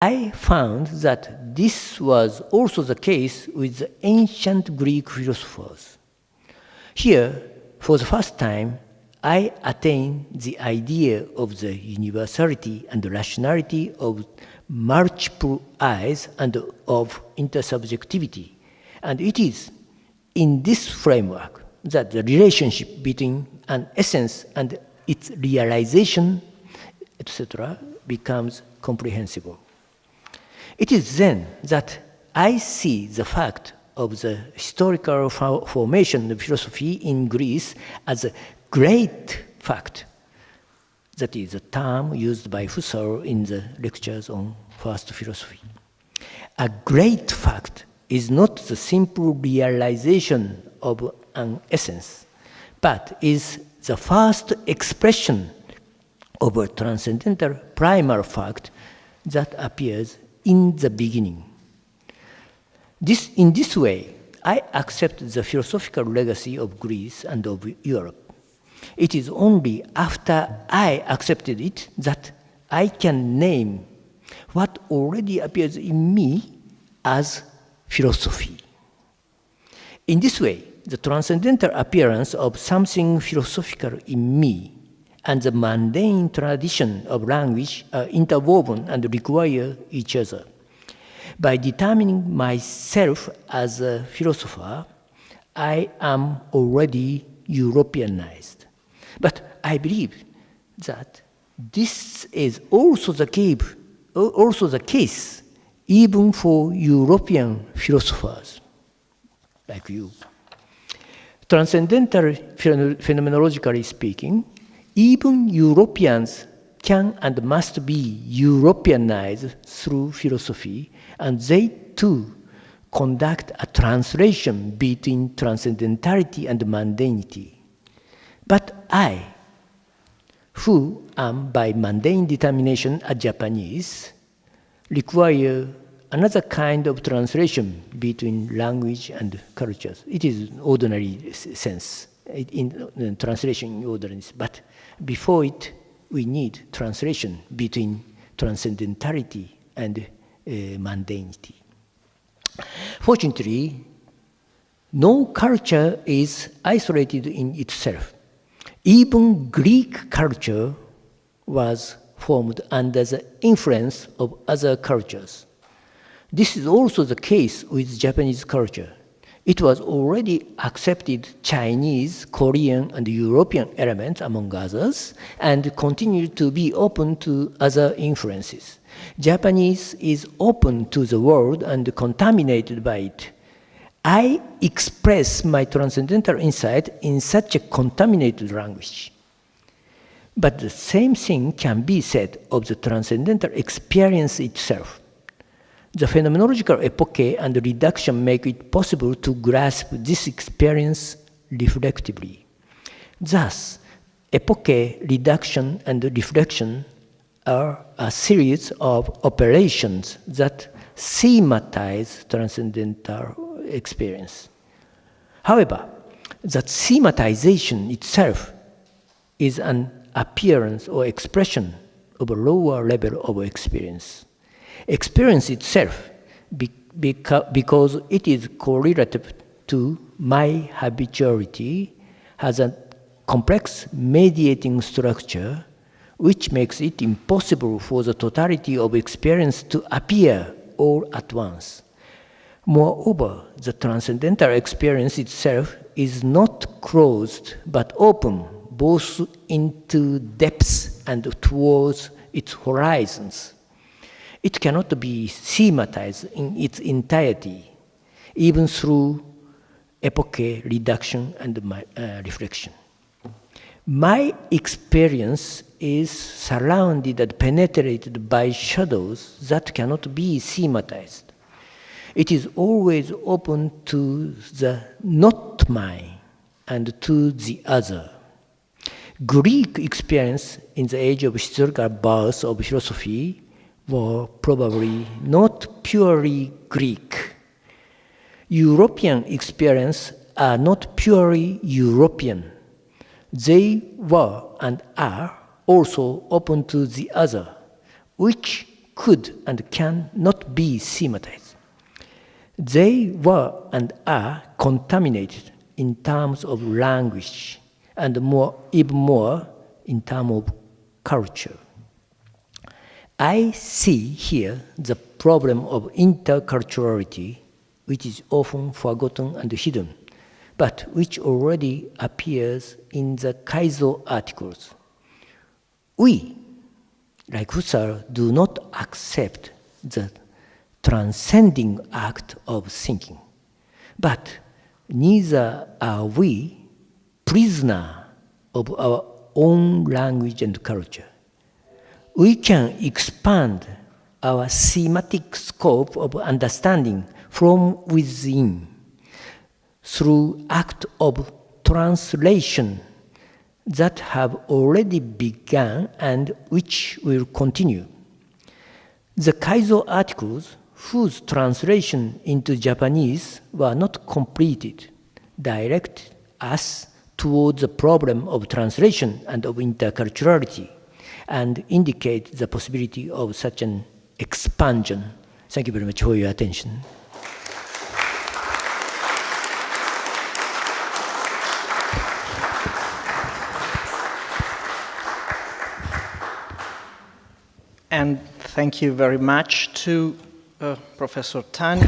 I found that this was also the case with the ancient Greek philosophers. Here, for the first time, I attain the idea of the universality and rationality of multiple eyes and of intersubjectivity. And it is in this framework that the relationship between an essence and its realization, etc., becomes comprehensible. It is then that I see the fact of the historical formation of philosophy in Greece as a great fact. That is a term used by Husserl in the lectures on first philosophy. A great fact is not the simple realization of an essence, but is the first expression of a transcendental primal fact that appears in the beginning. In this way, I accept the philosophical legacy of Greece and of Europe. It is only after I accepted it that I can name what already appears in me as philosophy. In this way, the transcendental appearance of something philosophical in me and the mundane tradition of language are interwoven and require each other. By determining myself as a philosopher, I am already Europeanized. But I believe that this is also the case even for European philosophers like you. Transcendental phenomenologically speaking, even Europeans can and must be Europeanized through philosophy, and they too conduct a translation between transcendentality and mundanity. But I, who am by mundane determination a Japanese, require another kind of translation between language and cultures. It is ordinary sense, in translation in ordinary sense, but before it, we need translation between transcendentality and mundanity. Fortunately, no culture is isolated in itself. Even Greek culture was formed under the influence of other cultures. This is also the case with Japanese culture. It was already accepted Chinese, Korean, and European elements, among others, and continued to be open to other influences. Japanese is open to the world and contaminated by it. I express my transcendental insight in such a contaminated language. But the same thing can be said of the transcendental experience itself. The phenomenological epoche and reduction make it possible to grasp this experience reflectively. Thus, epoche, reduction, and reflection are a series of operations that thematize transcendental experience. However, that thematization itself is an appearance or expression of a lower level of experience. Experience itself, because it is correlative to my habituality, has a complex mediating structure which makes it impossible for the totality of experience to appear all at once. Moreover, the transcendental experience itself is not closed but open, both into depths and towards its horizons. It cannot be thematized in its entirety, even through epoche, reduction, and reflection. My experience is surrounded and penetrated by shadows that cannot be thematized. It is always open to the not mine and to the other. Greek experience in the age of historical birth of philosophy were probably not purely Greek. European experience are not purely European. They were and are also open to the other, which could and can not be schematized. They were and are contaminated in terms of language, and even more in terms of culture. I see here the problem of interculturality, which is often forgotten and hidden, but which already appears in the Kaizo articles. We, like Husserl, do not accept the transcending act of thinking, but neither are we prisoners of our own language and culture. We can expand our thematic scope of understanding from within through act of translation that have already begun and which will continue. The Kaizo articles, whose translation into Japanese were not completed, direct us towards the problem of translation and of interculturality, and indicate the possibility of such an expansion. Thank you very much for your attention. And thank you very much to Professor Tani.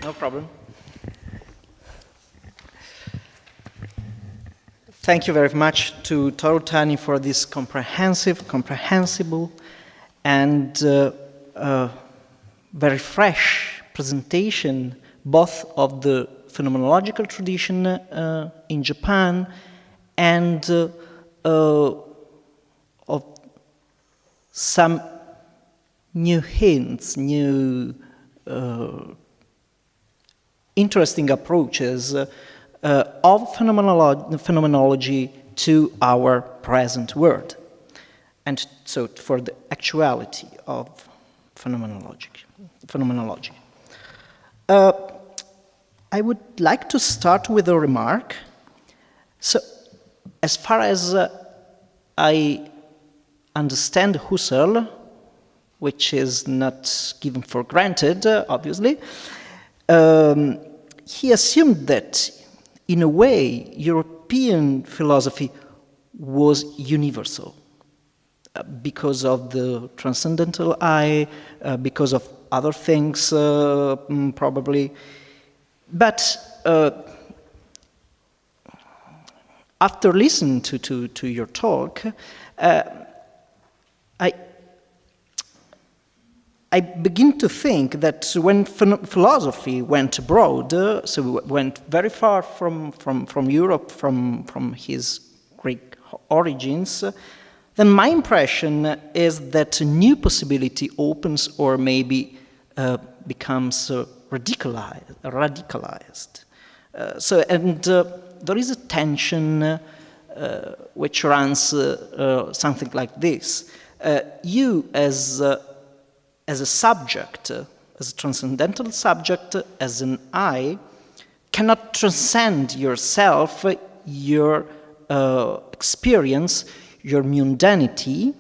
No problem. Thank you very much to Tōru Tani for this comprehensible, and very fresh presentation, both of the phenomenological tradition in Japan and of some new hints, new interesting approaches of phenomenology to our present world, and so for the actuality of phenomenology. I would like to start with a remark. So, as far as I understand Husserl, which is not given for granted, obviously, he assumed that, in a way, European philosophy was universal because of the transcendental eye, because of other things, probably. But after listening to your talk, I begin to think that when philosophy went abroad, so it went very far from Europe, from his Greek origins, then my impression is that a new possibility opens or maybe becomes radicalized. There is a tension which runs something like this. You as a subject, as a transcendental subject, as an I, cannot transcend yourself, your experience, your mundanity,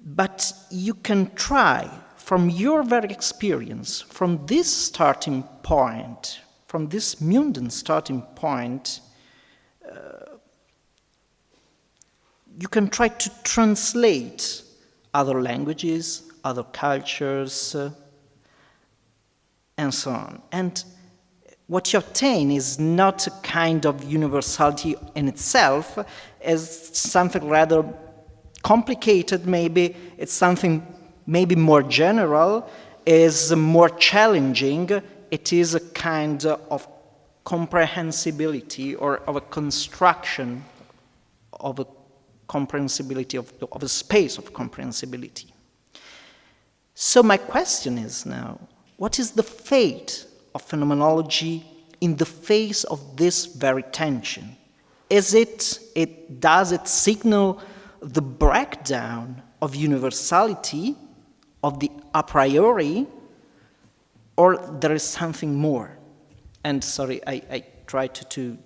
but you can try from your very experience, from this starting point, from this mundane starting point, you can try to translate other languages, other cultures, and so on. And what you obtain is not a kind of universality in itself, as something rather complicated maybe, it's something maybe more general, is more challenging. It is a kind of comprehensibility or of a construction of a comprehensibility of a space of comprehensibility. So my question is now, what is the fate of phenomenology in the face of this very tension? Does it signal the breakdown of universality, of the a priori, or there is something more? And sorry, I try to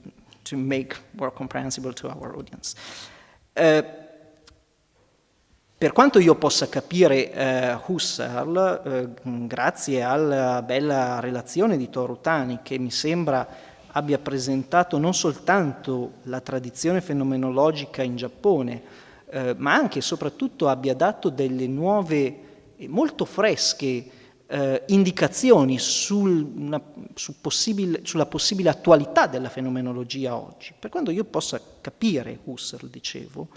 make more comprehensible to our audience. Per quanto io possa capire Husserl, grazie alla bella relazione di Tōru Tani, che mi sembra abbia presentato non soltanto la tradizione fenomenologica in Giappone, ma anche e soprattutto abbia dato delle nuove e molto fresche indicazioni sulla possibile attualità della fenomenologia oggi. Per quanto io possa capire Husserl, dicevo,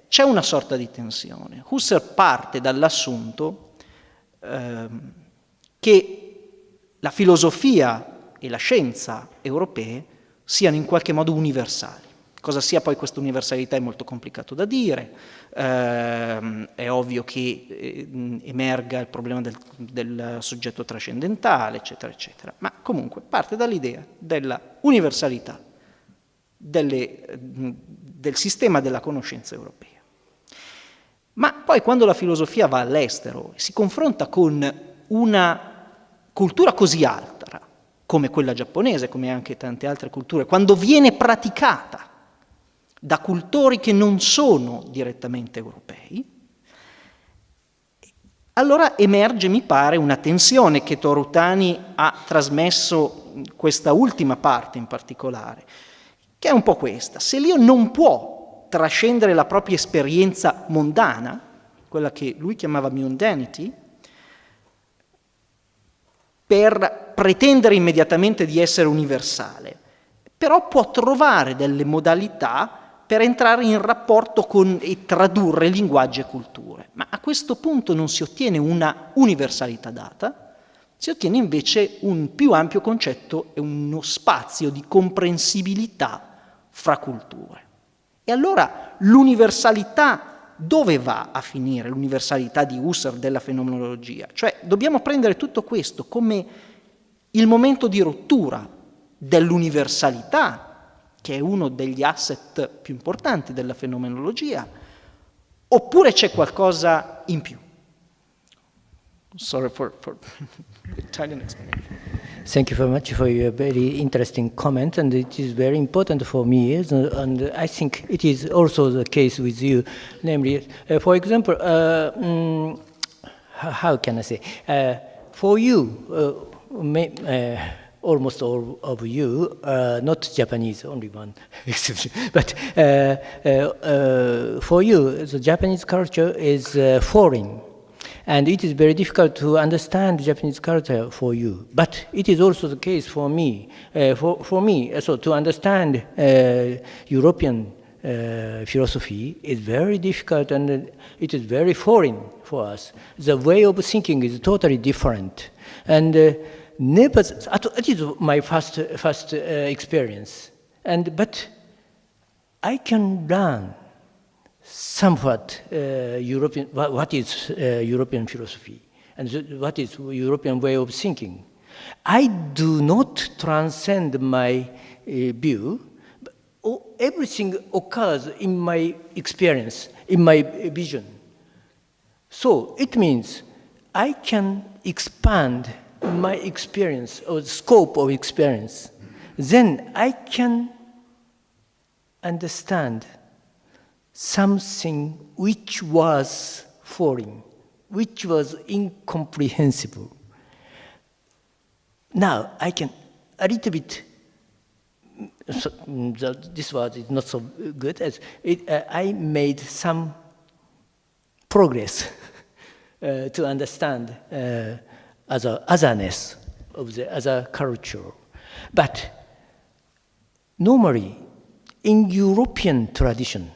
c'è una sorta di tensione. Husserl parte dall'assunto che la filosofia e la scienza europee siano in qualche modo universali. Cosa sia poi questa universalità è molto complicato da dire, è ovvio che emerga il problema del soggetto trascendentale, eccetera, eccetera, ma comunque parte dall'idea della universalità del sistema della conoscenza europea. Ma poi quando la filosofia va all'estero e si confronta con una cultura così altra, come quella giapponese, come anche tante altre culture, quando viene praticata da cultori che non sono direttamente europei, allora emerge, mi pare, una tensione che Tōru Tani ha trasmesso questa ultima parte in particolare, che è un po' questa: se l'io non può trascendere la propria esperienza mondana, quella che lui chiamava mundanity, per pretendere immediatamente di essere universale, però può trovare delle modalità per entrare in rapporto con e tradurre linguaggi e culture. Ma a questo punto non si ottiene una universalità data, si ottiene invece un più ampio concetto e uno spazio di comprensibilità fra culture. E allora l'universalità dove va a finire? L'universalità di Husserl della fenomenologia? Cioè dobbiamo prendere tutto questo come il momento di rottura dell'universalità, che è uno degli asset più importanti della fenomenologia, oppure c'è qualcosa in più? Sorry for the Italian explanation. Thank you very much for your very interesting comment, and it is very important for me, and I think it is also the case with you. Namely, for example, how can I say? For you, almost all of you, not Japanese, only one exception, but for you, the Japanese culture is foreign. And it is very difficult to understand Japanese culture for you. But it is also the case for me. For me, so to understand European philosophy is very difficult, and it is very foreign for us. The way of thinking is totally different. And never, it is my first experience. But I can learn somewhat European, what is European philosophy, and what is European way of thinking. I do not transcend my view. Everything occurs in my experience, in my vision. So it means I can expand my experience or the scope of experience. Then I can understand something which was foreign, which was incomprehensible. Now I can a little bit, this word is not so good, as I made some progress to understand otherness of the other culture. But normally, in European tradition,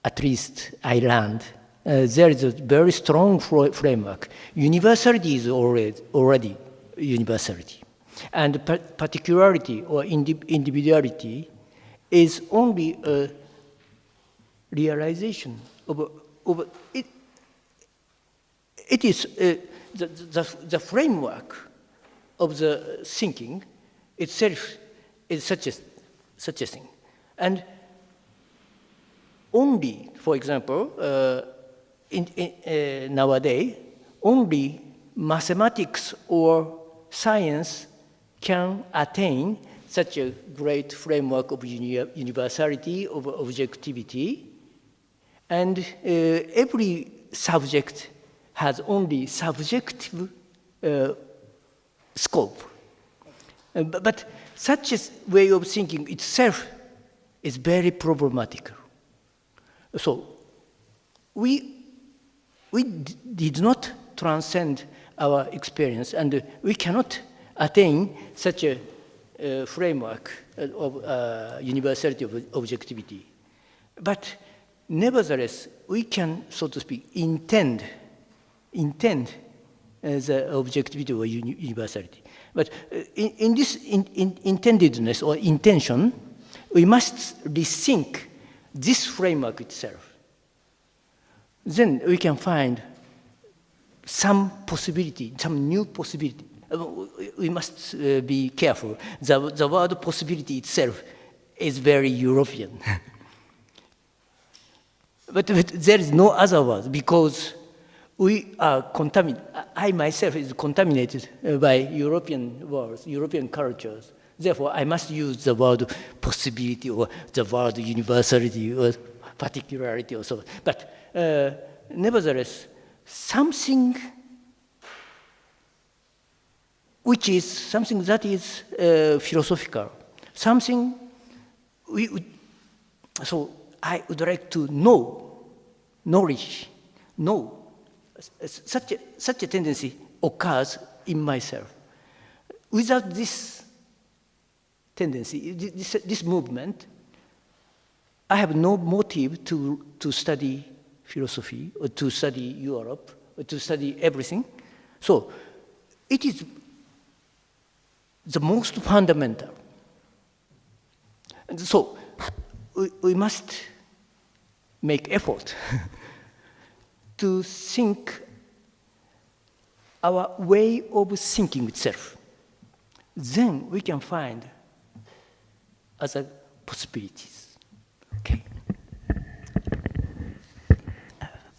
at least I learned, there is a very strong framework. Universality is already universality. And particularity or individuality is only a realization of it. It is the framework of the thinking itself is such a thing. And only, for example, nowadays, only mathematics or science can attain such a great framework of universality, of objectivity, and every subject has only subjective scope. But such a way of thinking itself is very problematic. So we did not transcend our experience, and we cannot attain such a framework of universality of objectivity. But nevertheless, we can, so to speak, intend the objectivity or universality. But in this intendedness or intention, we must rethink this framework itself. Then we can find some possibility, some new possibility. We must be careful. The word possibility itself is very European. but there is no other word, because we are contaminated. I myself is contaminated by European words, European cultures. Therefore, I must use the word possibility or the word universality or particularity or so. But nevertheless, something which is something that is philosophical, something so I would like to know, such a tendency occurs in myself. Without this tendency, this movement, I have no motive to study philosophy or to study Europe or to study everything. So it is the most fundamental. And so we must make effort to think our way of thinking itself. Then we can find other possibilities. Okay.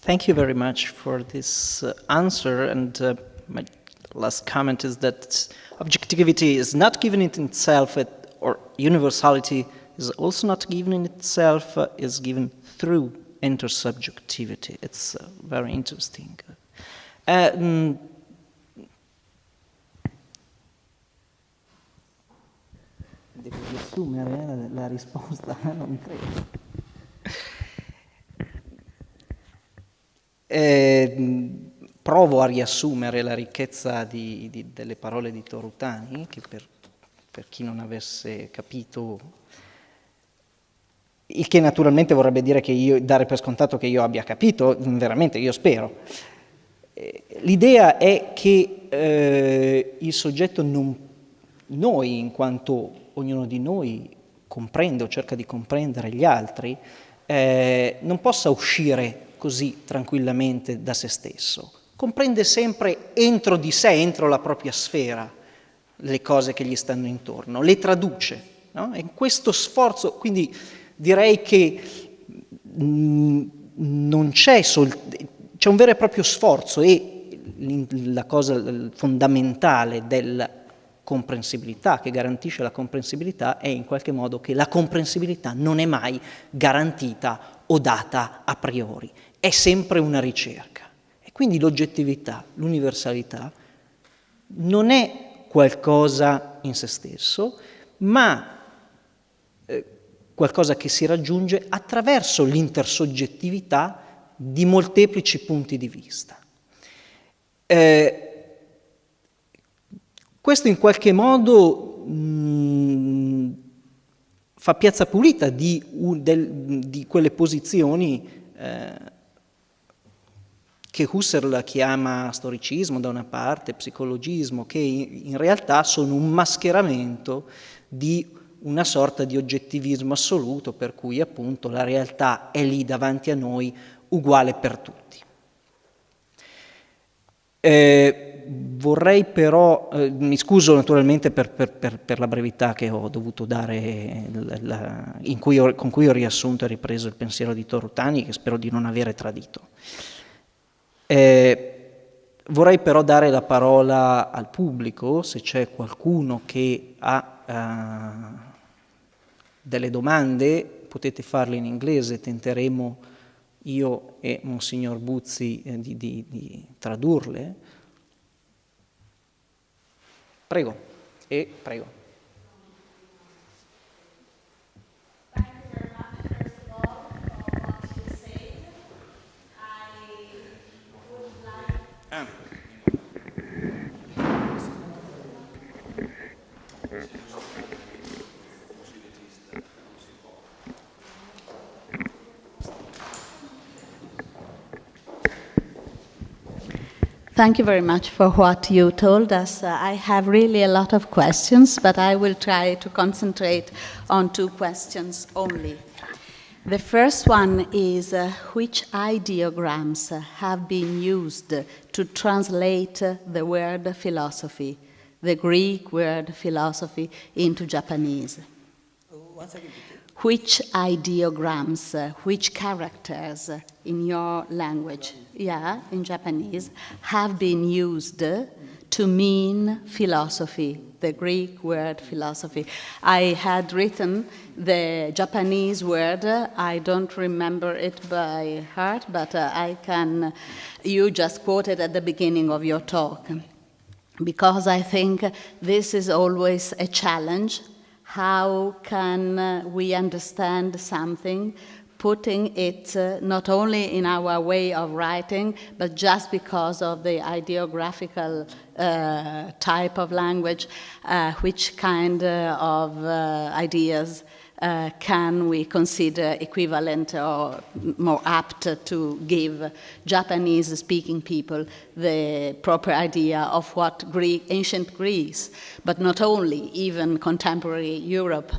Thank you very much for this answer. And my last comment is that objectivity is not given in itself, or universality is also not given in itself, is given through intersubjectivity. It's very interesting. Devo riassumere la risposta, non credo. Provo a riassumere la ricchezza delle parole di Tōru Tani, che per chi non avesse capito, il che naturalmente vorrebbe dire che dare per scontato che io abbia capito, veramente io spero. L'idea è che il soggetto noi, in quanto ognuno di noi comprende o cerca di comprendere gli altri, non possa uscire così tranquillamente da se stesso. Comprende sempre entro di sé, entro la propria sfera, le cose che gli stanno intorno, le traduce, no? E in questo sforzo, quindi direi che non c'è c'è un vero e proprio sforzo, e la cosa fondamentale della comprensibilità, che garantisce la comprensibilità, è in qualche modo che la comprensibilità non è mai garantita o data a priori, è sempre una ricerca. E quindi l'oggettività, l'universalità, non è qualcosa in se stesso, ma qualcosa che si raggiunge attraverso l'intersoggettività di molteplici punti di vista. Questo in qualche modo fa piazza pulita di quelle posizioni che Husserl chiama storicismo da una parte, psicologismo, che in realtà sono un mascheramento di una sorta di oggettivismo assoluto, per cui appunto la realtà è lì davanti a noi, uguale per tutti. Vorrei però, mi scuso naturalmente per la brevità che ho dovuto dare, con cui ho riassunto e ripreso il pensiero di Tōru Tani, che spero di non avere tradito. Vorrei però dare la parola al pubblico, se c'è qualcuno che ha delle domande, potete farle in inglese, tenteremo io e Monsignor Buzzi di tradurle. Prego, prego. Thank you very much for what you told us. I have really a lot of questions, but I will try to concentrate on 2 questions only. The first one is which ideograms have been used to translate the word philosophy, the Greek word philosophy, into Japanese? Once again. Which ideograms, which characters in your language, in Japanese, have been used to mean philosophy, the Greek word philosophy? I had written the Japanese word, I don't remember it by heart, but you just quoted at the beginning of your talk, because I think this is always a challenge. How can we understand something, putting it not only in our way of writing, but just because of the ideographical type of language, which kind of ideas can we consider equivalent or more apt to give Japanese-speaking people the proper idea of what ancient Greece, but not only, even contemporary Europe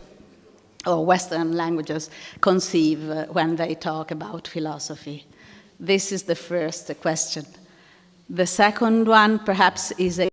or Western languages conceive when they talk about philosophy? This is the first question. The second one perhaps is a